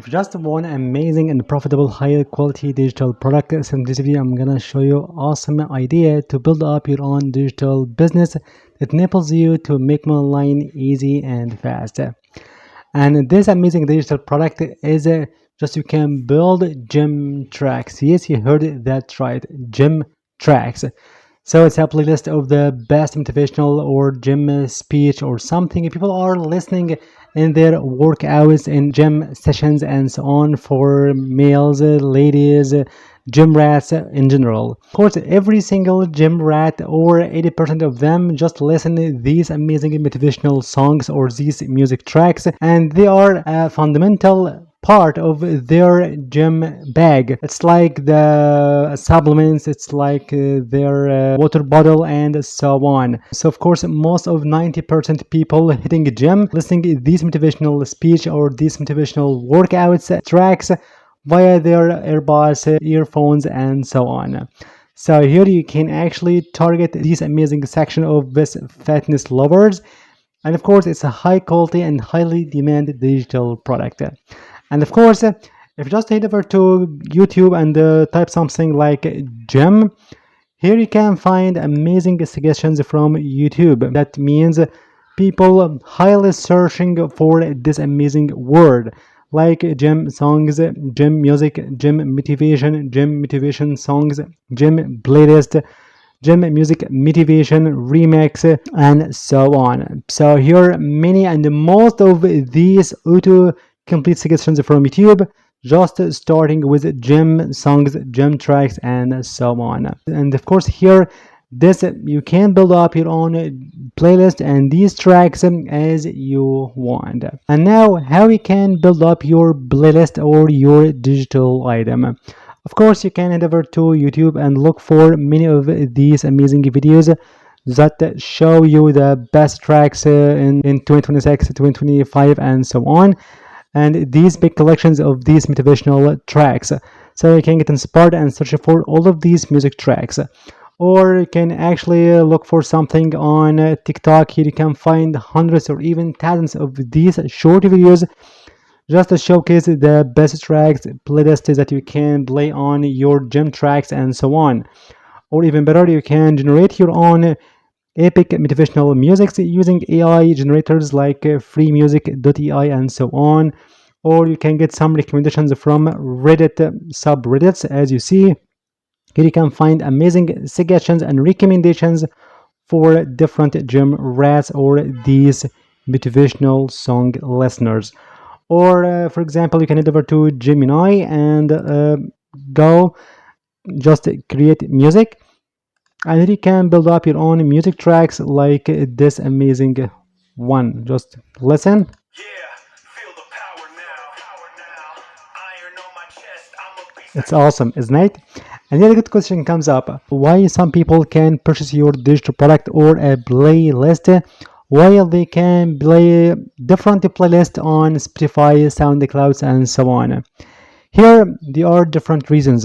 If you just want amazing and profitable high quality digital product simplicity, I'm gonna show you awesome idea to build up your own digital business that enables you to make money online easy and fast. And this amazing digital product is just you can build gym tracks. Yes, you heard that right, gym tracks. So it's a playlist of the best motivational or gym speech or something people are listening in their workouts in gym sessions and so on for males, ladies, gym rats in general. Of course, every single gym rat or 80% of them just listen to these amazing motivational songs or these music tracks, and they are a fundamental part of their gym bag. It's like the supplements, it's like their water bottle and so on. So of course most of 90% people hitting a gym listening to these motivational speech or these motivational workouts tracks via their earbuds, earphones and so on. So here you can actually target this amazing section of this fitness lovers, and of course it's a high quality and highly demanded digital product. And of course, if you just head over to YouTube and type something like gym, here you can find amazing suggestions from YouTube. That means people highly searching for this amazing word like gym songs, gym music, gym motivation songs, gym playlist, gym music motivation remix and so on. So here many and most of these auto complete suggestions from YouTube, just starting with gym songs, gym tracks and so on. And of course here this you can build up your own playlist and these tracks as you want. And now how you can build up your playlist or your digital item. Of course, you can head over to YouTube and look for many of these amazing videos that show you the best tracks in 2026, 2025, and so on. And these big collections of these motivational tracks. So you can get inspired and search for all of these music tracks. Or you can actually look for something on TikTok. Here you can find hundreds or even thousands of these short videos just to showcase the best tracks, playlists that you can play on your gym tracks and so on. Or even better, you can generate your own epic motivational music using AI generators like freemusic.ai and so on. Or you can get some recommendations from Reddit subreddits. As you see, here you can find amazing suggestions and recommendations for different gym rats or these motivational song listeners. Or, for example, you can head over to Gemini and go just create music, and then you can build up your own music tracks like this amazing one. Just listen. It's awesome, isn't it? And then a good question comes up. Why some people can purchase your digital product or a playlist while they can play different playlists on Spotify, SoundCloud, and so on? Here, there are different reasons.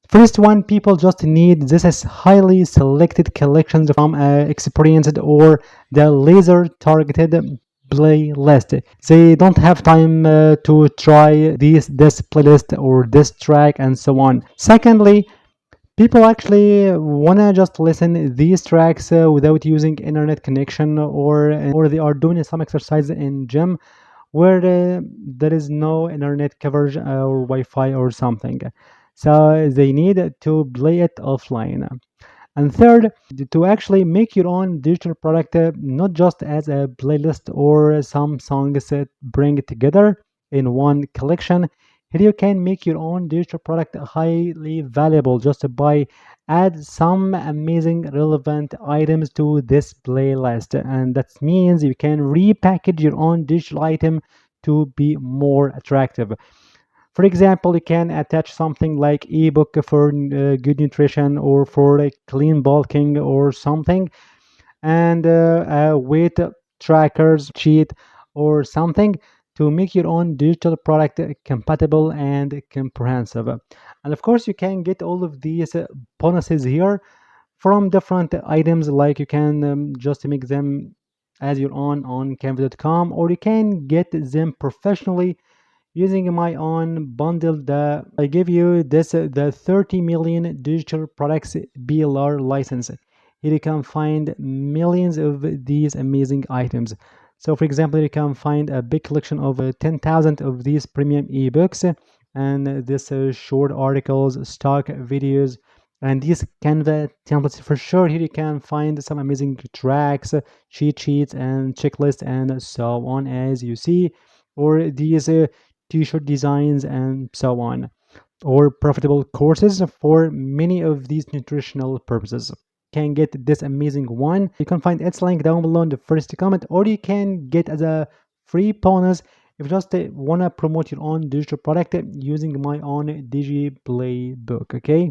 First one, people just need this is highly selected collections from experienced or the laser targeted playlist. They don't have time to try this playlist or this track and so on. Secondly, people actually wanna just listen these tracks without using internet connection, or they are doing some exercise in gym where there is no internet coverage or Wi-Fi or something. So they need to play it offline. And third, to actually make your own digital product, not just as a playlist or some songs that bring it together in one collection. Here you can make your own digital product highly valuable just by add some amazing relevant items to this playlist. And that means you can repackage your own digital item to be more attractive. For example, you can attach something like ebook for good nutrition or for like clean bulking or something, and weight trackers cheat or something to make your own digital product compatible and comprehensive. And of course, you can get all of these bonuses here from different items, like you can just make them as your own on canva.com, or you can get them professionally using my own bundle. The I give you this the 30 million digital products BLR license. Here you can find millions of these amazing items. So for example, you can find a big collection of 10,000 of these premium ebooks and this short articles, stock videos, and these Canva templates. For sure, here you can find some amazing tracks, cheat sheets, and checklists, and so on, as you see, or these t-shirt designs and so on, or profitable courses for many of these nutritional purposes. Can get this amazing one. You can find its link down below in the first comment, or you can get as a free bonus if you just want to promote your own digital product using my own DigiPlaybook. Okay,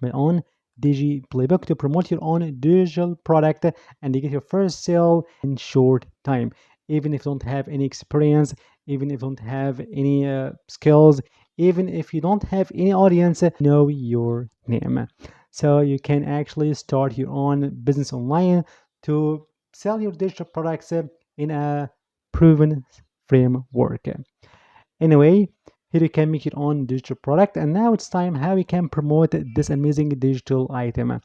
my own DigiPlaybook to promote your own digital product, and you get your first sale in short time. Even if you don't have any experience, even if you don't have any skills, even if you don't have any audience, know your name. So you can actually start your own business online to sell your digital products in a proven framework. Anyway, here you can make your own digital product, and now it's time how you can promote this amazing digital item.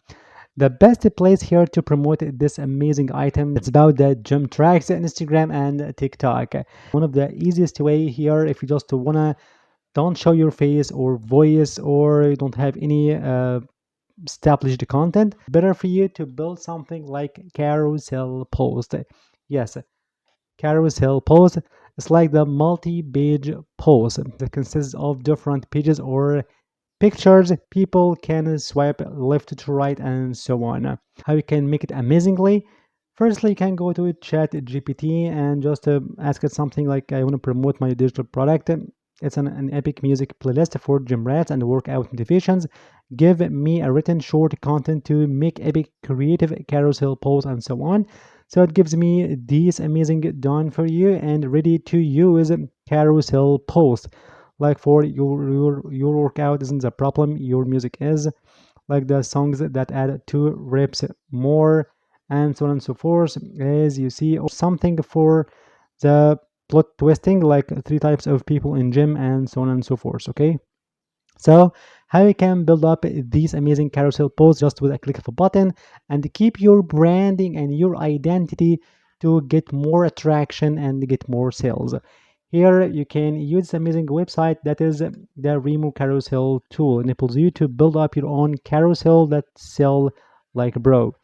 The best place here to promote this amazing item, it's about the gym tracks, Instagram and TikTok. One of the easiest way here, if you just wanna don't show your face or voice, or you don't have any established content, better for you to build something like carousel post. Yes, carousel post is like the multi-page post that consists of different pages or pictures people can swipe left to right and so on. How you can make it amazingly? Firstly, you can go to chat GPT and just ask it something like, I want to promote my digital product. It's an epic music playlist for gym rats and workout motivations. Give me a written short content to make epic creative carousel posts and so on. So it gives me these amazing done for you and ready to use carousel posts. Like for your workout isn't a problem, your music is, like the songs that add 2 reps more, and so on and so forth, as you see, or something for the plot twisting, like 3 types of people in gym and so on and so forth. Okay, so how you can build up these amazing carousel posts just with a click of a button and keep your branding and your identity to get more attraction and get more sales. Here you can use this amazing website that is the Remocarousel tool. It enables you to build up your own carousel that sell like bro.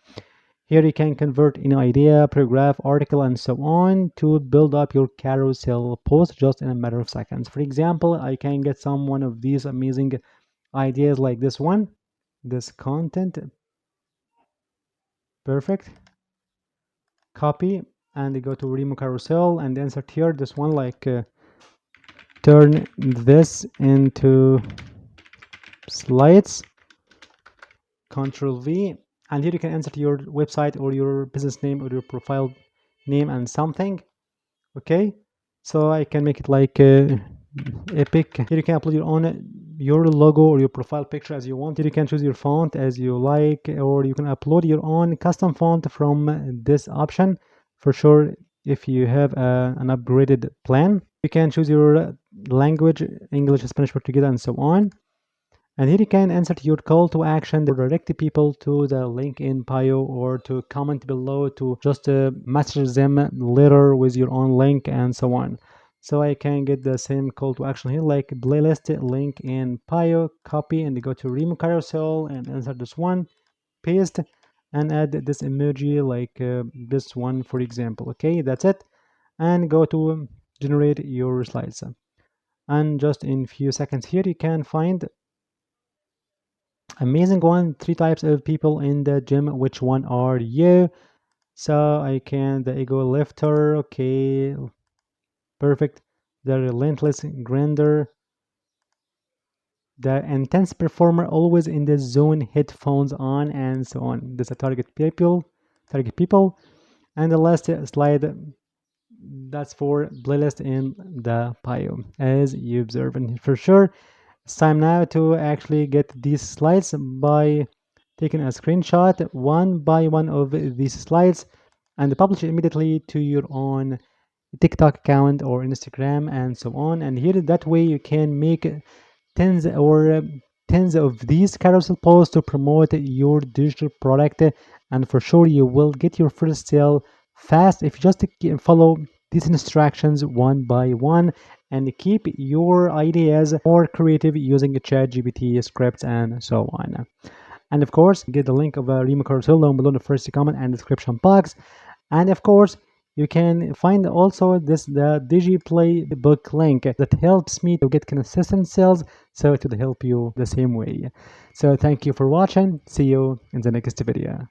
Here you can convert any idea, paragraph, article, and so on to build up your carousel post just in a matter of seconds. For example, I can get some one of these amazing ideas like this one, this content, perfect. Copy and go to Remocarousel and insert here this one like turn this into slides, Control V, and here you can insert your website or your business name or your profile name and something. Okay, so I can make it like epic. Here you can upload your logo or your profile picture as you want. Here you can choose your font as you like, or you can upload your own custom font from this option. For sure, if you have an upgraded plan, you can choose your language, English, Spanish, Portuguese, and so on. And here you can insert your call to action to direct people to the link in bio or to comment below to just message them later with your own link and so on. So I can get the same call to action here, like playlist link in bio, copy and go to Remo Carousel and insert this one, paste and add this emoji like this one, for example. Okay, that's it. And go to generate your slides. And just in few seconds here, you can find amazing one, 3 types of people in the gym. Which one are you? So I can the ego lifter, okay, perfect. The relentless grinder, the intense performer, always in the zone, headphones on, and so on. This is a target people. And the last slide, that's for playlist in the bio, as you observe. And for sure, it's time now to actually get these slides by taking a screenshot one by one of these slides and publish it immediately to your own TikTok account or Instagram and so on. And here that way you can make tens or tens of these carousel posts to promote your digital product, and for sure you will get your first sale fast if you just follow these instructions one by one and keep your ideas more creative using chat gpt scripts and so on. And of course, get the link of Remocarousel down below in the first comment and description box. And of course, you can find also the DigiPlaybook link that helps me to get consistent sales, so it will help you the same way. So thank you for watching. See you in the next video.